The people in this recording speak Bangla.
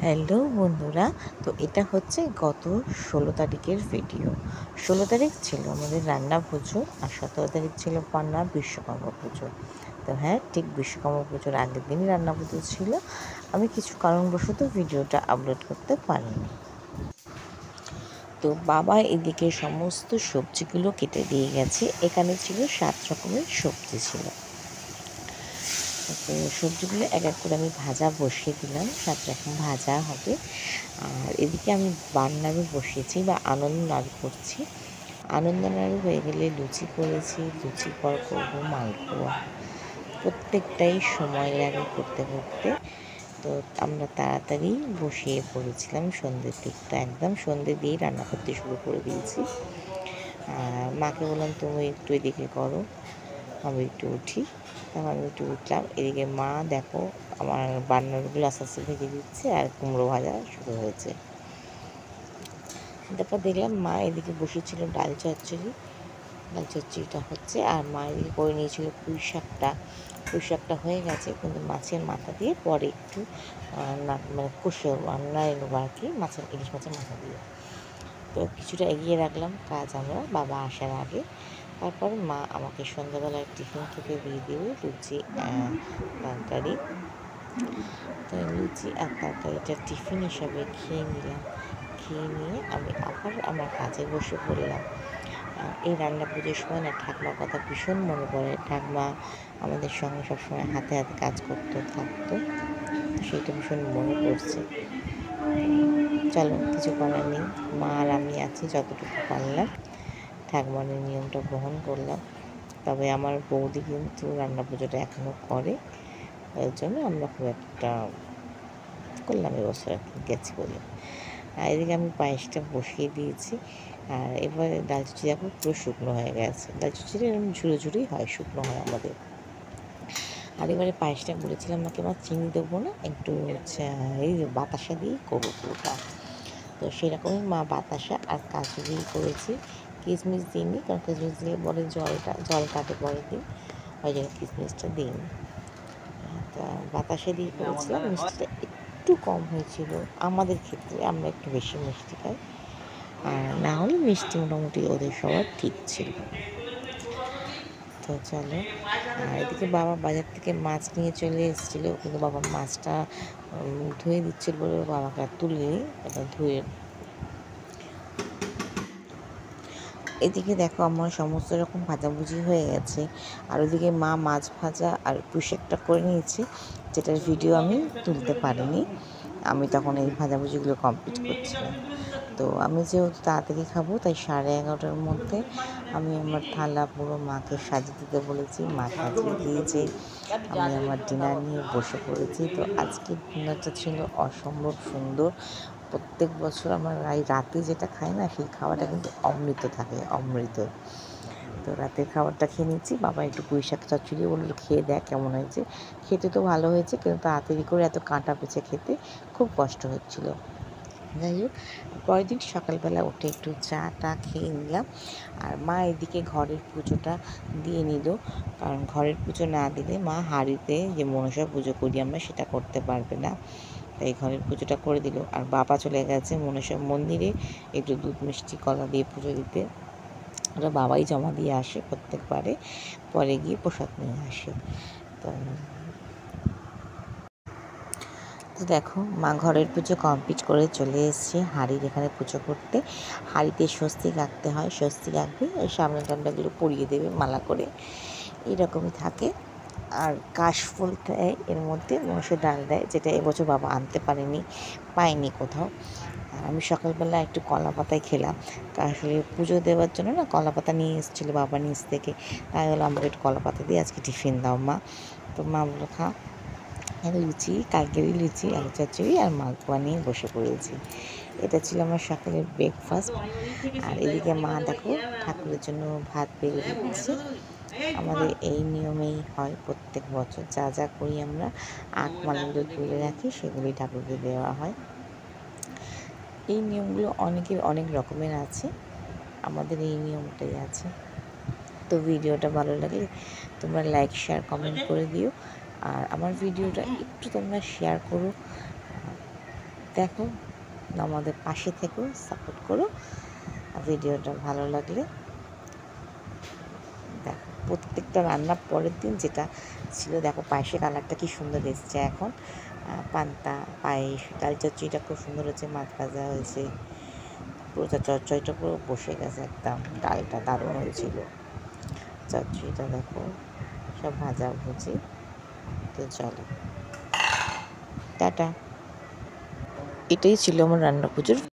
হ্যালো বন্ধুরা, তো এটা হচ্ছে গত 16 তারিখের ভিডিও। 16 তারিখ ছিল আমাদের রান্না পুজো আর 17 তারিখ ছিল পান্না বিশ্বকর্মা পুজো। তো হ্যাঁ, ঠিক বিশ্বকর্মা পুজোর আগের দিনই রান্না পুজো ছিল। আমি কিছু কারণবশত ভিডিওটা আপলোড করতে পারিনি। তো বাবা এদিকে সমস্ত সবজিগুলো কেটে দিয়ে গেছে। এখানে ছিল 7 রকমের সবজি ছিল। তো সবজিগুলো এক এক করে আমি ভাজা বসিয়ে দিলাম, 7 রকম ভাজা হবে। আর এদিকে আমি বান্নাড়ু বসিয়েছি বা আনন্দ নাড়ু করছি। আনন্দ নাড়ু হয়ে গেলে লুচি করেছি, লুচি পর করবো মালপোয়া। প্রত্যেকটাই সময় লাগে করতে করতে। তো আমরা তাড়াতাড়ি বসিয়ে পড়েছিলাম সন্ধ্যের দিকটা, একদম সন্ধ্যে দিয়েই রান্না করতে শুরু করে দিয়েছি। আর মাকে বললাম তুমি একটু এদিকে করো, আমি একটু উঠি। তখন আমি একটু উঠলাম। এদিকে মা দেখো আমার বান্নারগুলো আস্তে আস্তে ভেজে দিচ্ছে আর কুমড়ো ভাজা শুরু হয়েছে। তারপর দেখলাম মা এদিকে বসেছিল ডাল চচ্চড়িটা হচ্ছে, আর মা এদিকে করে নিয়েছিল পুঁই শাকটা হয়ে গেছে, কিন্তু মাছের মাথা দিয়ে পরে একটু মানে কষে নাড়ে নেবো আর কি, ইলিশ মাছের মাথা দিয়ে। তো কিছুটা এগিয়ে রাখলাম কাজ আমরা বাবা আসার আগে। তারপর মা আমাকে সন্ধ্যাবেলায় টিফিন খেতে দিয়ে দেবে লুচি তরকারি। তো লুচি আর তরকারিটা টিফিন হিসাবে খেয়ে নিলাম। খেয়ে নিয়ে আমি আবার আমার কাজে বসে পড়লাম। এই রান্না পুজোর সময় না ঠাকমার কথা ভীষণ মনে পড়ে। ঠাকমা আমাদের সঙ্গে সবসময় হাতে হাতে কাজ থাকতো, সেইটা ভীষণ মনে পড়ছে। চলো, কিছু করার নেই, মা আর আমি আছি, যতটুকু পারলাম ঠাকমানের নিয়মটা গ্রহণ করলাম। তবে আমার বৌদি কিন্তু রান্না পুজোটা এখনও করে, এর জন্য আমরা খুব একটা করলাম এবছর আর কি, গেছি বলে। আর এদিকে আমি পায়েসটা বসিয়ে দিয়েছি। আর এবারে ডাল চুচি দেখো পুরো শুকনো হয়ে গেছে। ডাল চুচিটা এরকম ঝুড়ো ঝুড়োই হয়, শুকনো হয় আমাদের। আর এবারে পায়েসটা বলেছিলাম মাকে মা চিনি দেবো না, একটু এই বাতাসা দিয়েই করবো পুরোটা। তো সেরকমই মা বাতাসা আর কাজু দিয়েই করেছি, কিশমিশ দিইনি, কারণ কিশমিশ দিলে পরে জল কাটে পরের দিন, ওই জন্য কিশমিশটা দিইনি। তা বাতাসা দিয়ে করেছিলাম। মিষ্টিটা একটু কম হয়েছিল আমাদের ক্ষেত্রে, আমরা একটু বেশি মিষ্টি খাই। আর না হলে মিষ্টি মোটামুটি ওদের সবার ঠিক ছিল। তো চলো, আর এদিকে বাবা বাজার থেকে মাছ নিয়ে চলে এসেছিলো, কিন্তু বাবা মাছটা ধুয়ে দিচ্ছিল বলে বাবাকে আর তুলিনি, এটা ধুয়ে। এদিকে দেখো আমার সমস্ত রকম ভাজাভুজি হয়ে গেছে, আর ওদিকে মা মাছ ভাজা আর পুঁই শাকটা করে নিয়েছে, যেটার ভিডিও আমি তুলতে পারিনি। আমি তখন এই ভাজাভুজিগুলো কমপ্লিট করছিলাম। তো আমি যেহেতু তাড়াতাড়ি খাবো, তাই 11:30টার মধ্যে আমি আমার থালা পুরো মাকে সাজিয়ে দিতে বলেছি, মা সাজিয়ে দিয়েছে। আমি আমার ডিনার নিয়ে বসে পড়েছি। তো আজকের ডিনারটা ছিল অসম্ভব সুন্দর। প্রত্যেক বছর আমার এই রাতে যেটা খাই না, সেই খাওয়াটা কিন্তু অমৃত থাকে, অমৃত। তো রাতের খাবারটা খেয়ে নিচ্ছি। বাবা একটু পুঁই শাক চচ্চড়ি বললো খেয়ে দেখ কেমন হয়েছে। খেতে তো ভালো হয়েছে, কিন্তু তাড়াতাড়ি করে এত কাঁটা পেঁচে খেতে খুব কষ্ট হচ্ছিলো। যাই হোক, পরের দিন সকালবেলা উঠে একটু চা টা খেয়ে নিলাম। আর মা এদিকে ঘরের পুজোটা দিয়ে নিল, কারণ ঘরের পুজো না দিলে মা হাঁড়িতে যে মনসা পুজো করি আমরা সেটা করতে পারবে না, তাই ঘরের পুজোটা করে দিল। আর বাবা চলে গেছে মনসা মন্দিরে একটু দুধ মিষ্টি কলা দিয়ে পুজো দিতে। ওটা বাবাই জমা দিয়ে আসে প্রত্যেকবারে, পরে গিয়ে প্রসাদ নিয়ে আসে। তো তো দেখো মা ঘরের পুজো কমপ্লিট করে চলে এসেছে হাঁড়ির এখানে পুজো করতে। হাঁড়িতে স্বস্তিক আঁকতে হয়, স্বস্তিক আঁকবে, ওই সামনে টামনাগুলো পরিয়ে দেবে মালা করে, এরকমই থাকে। আর কাশফুল দেয় এর মধ্যে, মনসার ডাল দেয়, যেটা এবছর বাবা আনতে পায়নি কোথাও। আর আমি সকালবেলা একটু কলা পাতায় খেলাম, আসলে পুজো দেওয়ার জন্য না কলা পাতা নিয়ে এসেছিলো বাবা নিচ থেকে, তাই হলো আমাকে একটু কলা পাতা দিয়ে আজকে টিফিন দাও মা। তো মা বললো খা। লুচি, কালকেরই লুচি, আলু চচ্চড়ি আর মালপোয়া নিয়ে বসে পড়েছি। এটা ছিল আমার সকালের ব্রেকফাস্ট। আর এদিকে মা দেখো ঠাকুরের জন্য ভাত বেড়ে দিচ্ছে। আমাদের এই নিয়মেই হয় প্রত্যেক বছর, যা যা করি আমরা আখ মালাগুলো তুলে রাখি, সেগুলি ঠাকুরকে দেওয়া হয়। এই নিয়মগুলো অনেকের অনেক রকমের আছে, আমাদের এই নিয়মটাই আছে। তো ভিডিওটা ভালো লাগলে তোমরা লাইক শেয়ার কমেন্ট করে দিও, আর আমার ভিডিওটা একটু তোমরা শেয়ার করো। দেখো, আমাদের পাশে থেকো, সাপোর্ট করো। ভিডিওটা ভালো লাগলে দেখো, প্রত্যেকটা রান্নার পরের দিন যেটা ছিল, দেখো পায়েসের কালারটা কি সুন্দর এসছে এখন। পান্তা পায়েস, ডাল চচ্চড়িটা খুব সুন্দর হয়েছে, মাছ ভাজা হয়েছে, পুরো চচ্চড়িটা পুরো বসে গেছে একদম। ডালটা দারুণ হয়েছিল, চচ্চড়িটা দেখো, সব ভাজা ভুজি। তো চলো, টাটা। এটাই ছিল আমার রান্না পুজোর